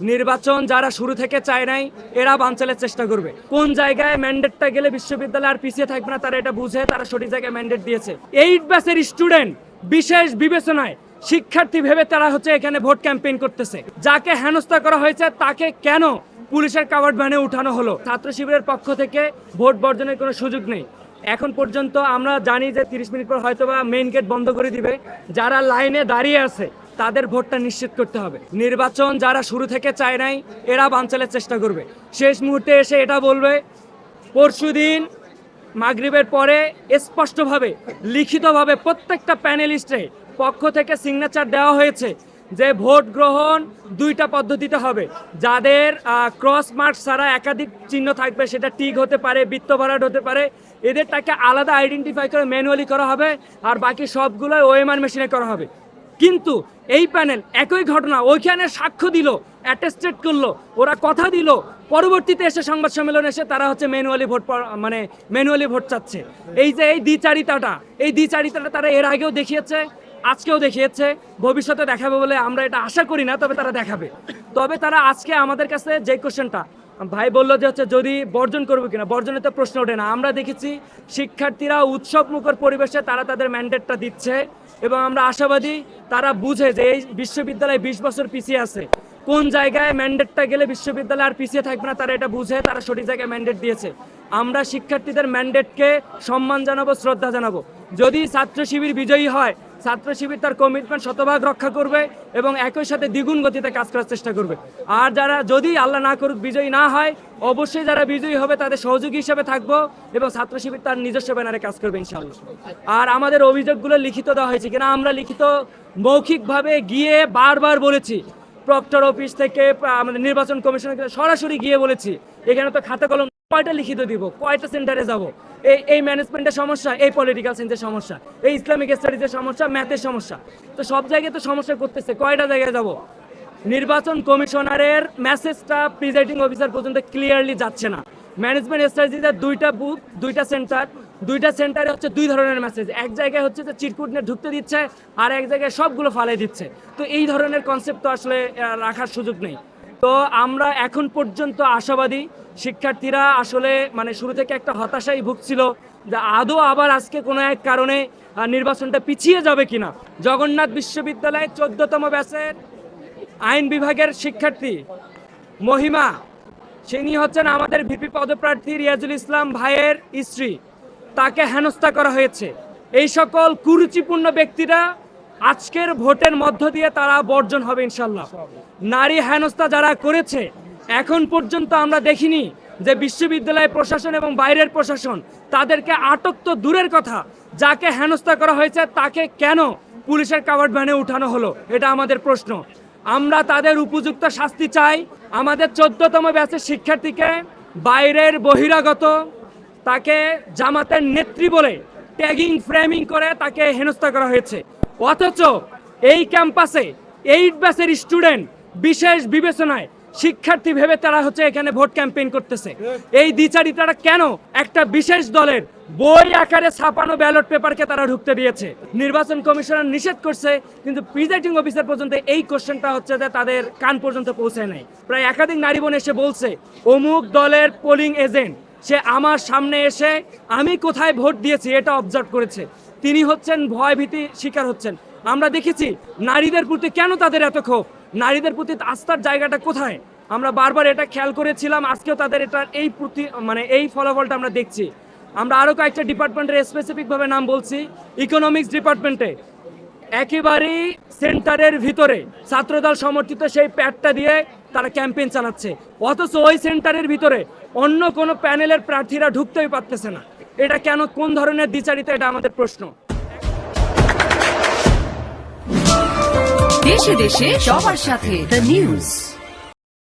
নির্বাচন যারা শুরু থেকে চায় নাই এরা বানচালের চেষ্টা করবে। কোন জায়গায় ম্যান্ডেটটা গেলে বিশ্ববিদ্যালয় আর পিছিয়ে থাকবে না তারা এটা বুঝে তারা সঠিক জায়গায় ম্যান্ডেট দিয়েছে। 8 ব্যাচের স্টুডেন্ট বিশেষ বিবেচনায় শিক্ষার্থী ভেবে তারা এখানে ভোট ক্যাম্পেইন করতেছে। যাকে হেনস্থা করা হয়েছে তাকে কেন পুলিশের কাভার্ড ভ্যানে উঠানো হলো? ছাত্র শিবিরের পক্ষ থেকে ভোট বর্জনের কোনো সুযোগ নেই। এখন পর্যন্ত আমরা জানি যে 30 মিনিট পর হয়তোবা মেইন গেট বন্ধ করে দিবে। যারা লাইনে দাঁড়িয়ে আছে তাদের ভোটটা নিশ্চিত করতে হবে। নির্বাচন যারা শুরু থেকে চায় নাই এরা বানচালের চেষ্টা করবে। শেষ মুহূর্তে এসে এটা বলবে। পরশুদিন মাগরিবের পরে স্পষ্টভাবে লিখিতভাবে প্রত্যেকটা প্যানেলিস্টে পক্ষ থেকে সিগনেচার দেওয়া হয়েছে যে ভোট গ্রহণ 2টা পদ্ধতিতে হবে। যাদের ক্রস মার্ক ছাড়া একাধিক চিহ্ন থাকবে, সেটা টিক হতে পারে, বৃত্ত ভরাট হতে পারে, এদেরটাকে আলাদা আইডেন্টিফাই করে ম্যানুয়ালি করা হবে, আর বাকি সবগুলো ওএমআর মেশিনে করা হবে। কিন্তু এই প্যানেল একই ঘটনা ওইখানে সাক্ষ্য দিল, অ্যাটেস্টেড করলো, ওরা কথা দিল, পরবর্তীতে এসে সংবাদ সম্মেলনে এসে তারা ম্যানুয়ালি ভোট চাচ্ছে। এই যে এই দ্বিচারিতাটা তারা এর আগেও দেখিয়েছে, আজকেও দেখিয়েছে, ভবিষ্যতে দেখাবে বলে আমরা এটা আশা করি না, তবে তারা দেখাবে। তবে তারা আজকে আমাদের কাছে যে কোশ্চেনটা ভাই বললো যে যদি বর্জন করবো কিনা, বর্জনের তো প্রশ্ন ওঠে না। আমরা দেখেছি শিক্ষার্থীরা উৎসব মুখর পরিবেশে তারা তাদের ম্যান্ডেটটা দিচ্ছে, এবং আমরা আশাবাদী তারা বুঝে যে এই বিশ্ববিদ্যালয় 20 বছর পিছিয়ে আছে। কোন জায়গায় ম্যান্ডেটটা গেলে বিশ্ববিদ্যালয় আর পিছিয়ে থাকবে না তারা এটা বুঝে তারা সঠিক জায়গায় ম্যান্ডেট দিয়েছে। আমরা শিক্ষার্থীদের ম্যান্ডেটকে সম্মান জানাবো, শ্রদ্ধা জানাবো। যদি ছাত্র শিবির বিজয়ী হয়, ছাত্র শিবির তার কমিটমেন্ট শতভাগ রক্ষা করবে এবং একই সাথে দ্বিগুণ গতিতে কাজ করার চেষ্টা করবে। আর যারা যদি আল্লাহ না করুক বিজয়ী না হয়, অবশ্যই যারা বিজয়ী হবে তাদের সহযোগী হিসেবে থাকবো এবং ছাত্র শিবির তার নিজস্ব ব্যানারে কাজ করবে ইনশাআল্লাহ। আর আমাদের অভিযোগগুলো লিখিত দেওয়া হয়েছে কিনা, আমরা লিখিত মৌখিকভাবে গিয়ে বারবার বলেছি, প্রক্টর অফিস থেকে আমাদের নির্বাচন কমিশনের সরাসরি গিয়ে বলেছি, এখানে তো খাতা কলম কয়টা লিখিত দিব, কয়টা সেন্টারে যাব, এই ম্যানেজমেন্টের সমস্যা, এই পলিটিক্যাল সায়েন্সের সমস্যা, এই ইসলামিক স্টাডিজের সমস্যা, ম্যাথের সমস্যা, তো সব জায়গায় তো সমস্যা করতেছে, কয়টা জায়গায় যাব? নির্বাচন কমিশনারের মেসেজটা প্রিজাইডিং অফিসার পর্যন্ত ক্লিয়ারলি যাচ্ছে না। ম্যানেজমেন্ট স্ট্র্যাটেজিতে 2টা বুথ, 2টা সেন্টারে হচ্ছে 2 ধরনের মেসেজ। এক জায়গায় হচ্ছে যে চিরকুট নিয়ে ঢুকতে দিচ্ছে, আর এক জায়গায় সবগুলো ফালাই দিচ্ছে। তো এই ধরনের কনসেপ্ট তো আসলে রাখার সুযোগ নেই। তো আমরা এখন পর্যন্ত আশাবাদী শিক্ষার্থীরা আসলে শুরু থেকে একটা হতাশাই ভুগছিল যে আদৌ আবার আজকে কোনো এক কারণে নির্বাচনটা পিছিয়ে যাবে কিনা। জগন্নাথ বিশ্ববিদ্যালয়ের 14তম ব্যাচের আইন বিভাগের শিক্ষার্থী মহিমা, তিনি হচ্ছেন আমাদের ভিপি পদপ্রার্থী রিয়াজুল ইসলাম ভাইয়ের স্ত্রী। তাকে হেনস্থা করা হয়েছে। এই সকল কুরুচিপূর্ণ ব্যক্তিরা আজকের ভোটের মধ্য দিয়ে তারা বর্জন হবে ইনশাল্লাহ। নারী হেনস্থা যারা করেছে, এখন পর্যন্ত আমরা দেখিনি যে বিশ্ববিদ্যালয় প্রশাসন এবং বাইরের প্রশাসন তাদেরকে আটক তো দূরের কথা, যাকে হেনস্থা করা হয়েছে তাকে কেন পুলিশের কাভার্ড ভ্যানে উঠানো হলো, এটা আমাদের প্রশ্ন। আমরা তাদের উপযুক্ত শাস্তি চাই। আমাদের 14তম ব্যাচের শিক্ষার্থীকে বাইরের বহিরাগত, তাকে জামাতের নেত্রী বলে ট্যাগিং ফ্রেমিং করে তাকে হেনস্থা করা হয়েছে, অথচ এই ক্যাম্পাসে 8 ব্যাচের স্টুডেন্ট বিশেষ বিবেচনায় শিক্ষার্থী ভেবে তারা এখানে ভোট ক্যাম্পেইন করতেছে। এই দ্বিচারিতাটা কেন একটা বিশেষ দলের বই আকারে ছাপানো ব্যালট পেপারকে তারা ঢুকতে দিয়েছে? নির্বাচন কমিশনার নিষেধ করছে, কিন্তু প্রিজাইডিং অফিসার পর্যন্ত এই কোশ্চেনটা যে তাদের কান পর্যন্ত পৌঁছায় নাই। প্রায় একাধিক নারী বোন এসে বলছে, অমুক দলের পোলিং এজেন্ট সে আমার সামনে এসে আমি কোথায় ভোট দিয়েছি এটা অবজার্ভ করেছে। তিনি ভয় ভীতি শিকার হচ্ছেন। আমরা দেখেছি নারীদের প্রতি কেন তাদের এত ক্ষোভ, নারীদের প্রতি আস্থার জায়গাটা কোথায়? আমরা বারবার এটা খেয়াল করেছিলাম, আজকেও তাদের এটার এই ফলাফলটা আমরা দেখছি। আমরা আরও কয়েকটা ডিপার্টমেন্টের স্পেসিফিকভাবে নাম বলছি। ইকোনমিক্স ডিপার্টমেন্টে একেবারেই সেন্টারের ভিতরে ছাত্রদল সমর্থিত সেই প্যাডটা দিয়ে তারা ক্যাম্পেইন চালাচ্ছে, অথচ ওই সেন্টারের ভিতরে অন্য কোনো প্যানেলের প্রার্থীরা ঢুকতেই পারতেছে না। এটা কেন, কোন ধরনের দ্বিচারিতা, এটা আমাদের প্রশ্ন। দেশে দেশে সবার সাথে দ্য নিউজ।